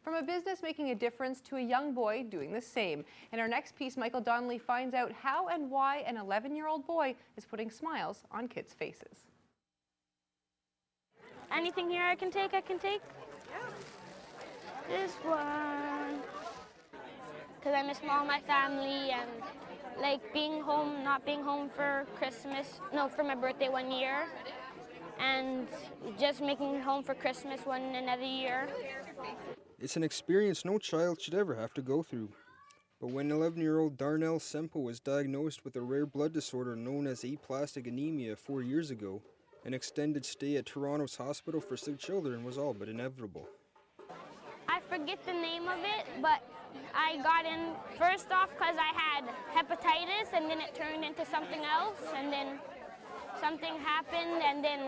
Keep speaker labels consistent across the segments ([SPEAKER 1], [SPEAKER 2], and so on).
[SPEAKER 1] From a business making a difference to a young boy doing the same. In our next piece, Michael Donnelly finds out how and why an 11-year-old boy is putting smiles on kids' faces.
[SPEAKER 2] Anything here I can take? Yeah. This one. Because I miss all my family and like being home, not being home for Christmas, no, for my birthday one year, and just making it home for Christmas another year.
[SPEAKER 3] It's an experience no child should ever have to go through. But when 11-year-old Darnell Semple was diagnosed with a rare blood disorder known as aplastic anemia 4 years ago, an extended stay at Toronto's Hospital for Sick Children was all but inevitable.
[SPEAKER 2] I forget the name of it, but I got in first off because I had hepatitis, and then it turned into something else, and then something happened, and then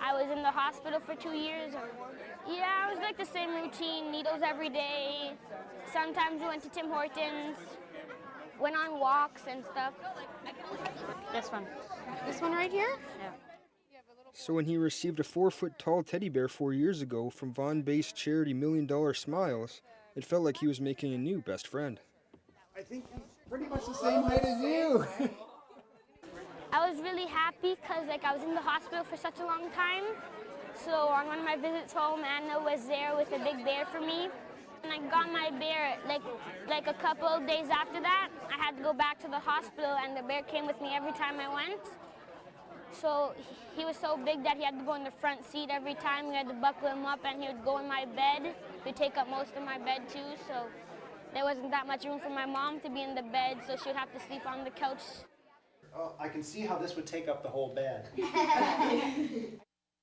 [SPEAKER 2] I was in the hospital for 2 years. Yeah, it was like the same routine, needles every day. Sometimes we went to Tim Hortons, went on walks and stuff. This one.
[SPEAKER 4] This one right here?
[SPEAKER 2] Yeah.
[SPEAKER 3] So when he received a 4-foot-tall teddy bear 4 years ago from Vaughan-based charity $1 Million Smiles, it felt like he was making a new best friend.
[SPEAKER 5] I think he's pretty much the same height as you.
[SPEAKER 2] I was really happy because I was in the hospital for such a long time. So on one of my visits home, Anna was there with a big bear for me. And I got my bear like a couple of days after that. I had to go back to the hospital, and the bear came with me every time I went. So he was so big that he had to go in the front seat every time. We had to buckle him up, and he would go in my bed. He'd take up most of my bed too, so there wasn't that much room for my mom to be in the bed, so she'd have to sleep on the couch.
[SPEAKER 5] Oh, I can see how this would take up the whole bed.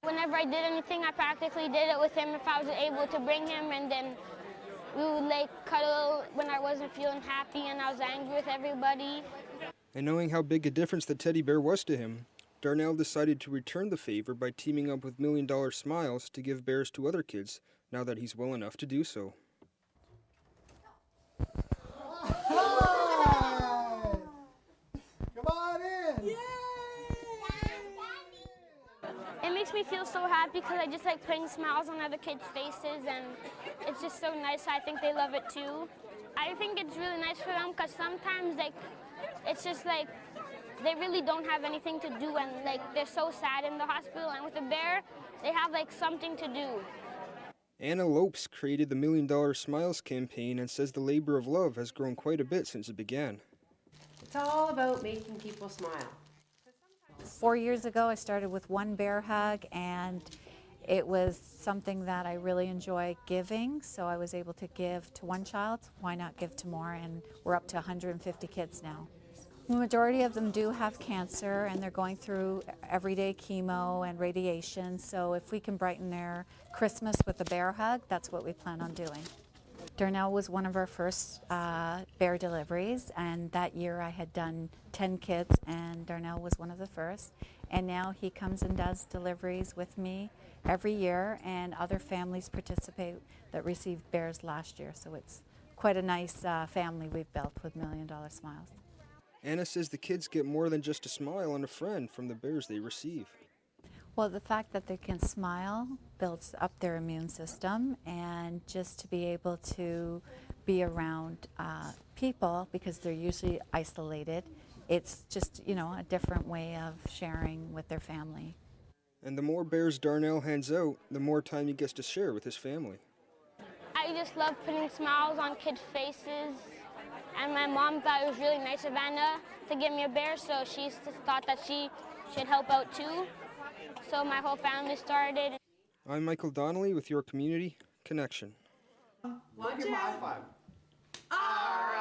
[SPEAKER 2] Whenever I did anything, I practically did it with him if I was able to bring him, and then we would cuddle when I wasn't feeling happy and I was angry with everybody.
[SPEAKER 3] And knowing how big a difference the teddy bear was to him, Darnell decided to return the favor by teaming up with $1 Million Smiles to give bears to other kids now that he's well enough to do so.
[SPEAKER 5] Come on in!
[SPEAKER 2] It makes me feel so happy because I just like putting smiles on other kids' faces, and it's just so nice. I think they love it too. I think it's really nice for them because sometimes it's just they really don't have anything to do, and they're so sad in the hospital, and with a bear they have something to do.
[SPEAKER 3] Anna Lopes created the $1 Million Smiles campaign and says the labor of love has grown quite a bit since it began.
[SPEAKER 4] It's all about making people smile.
[SPEAKER 6] 4 years ago, I started with one bear hug, and it was something that I really enjoy giving, so I was able to give to one child. Why not give to more? And we're up to 150 kids now. The majority of them do have cancer, and they're going through everyday chemo and radiation, so if we can brighten their Christmas with a bear hug, that's what we plan on doing. Darnell was one of our first bear deliveries, and that year I had done 10 kids, and Darnell was one of the first. And now he comes and does deliveries with me every year, and other families participate that received bears last year. So it's quite a nice family we've built with $1 Million Smiles.
[SPEAKER 3] Anna says the kids get more than just a smile and a friend from the bears they receive.
[SPEAKER 6] Well, the fact that they can smile builds up their immune system, and just to be able to be around people, because they're usually isolated, it's just, a different way of sharing with their family.
[SPEAKER 3] And the more bears Darnell hands out, the more time he gets to share with his family.
[SPEAKER 2] I just love putting smiles on kids' faces, and my mom thought it was really nice of Anna to give me a bear, so she thought that she should help out too. So my whole family started.
[SPEAKER 3] I'm Michael Donnelly with your Community Connection.
[SPEAKER 5] Give him a high five.
[SPEAKER 4] All right.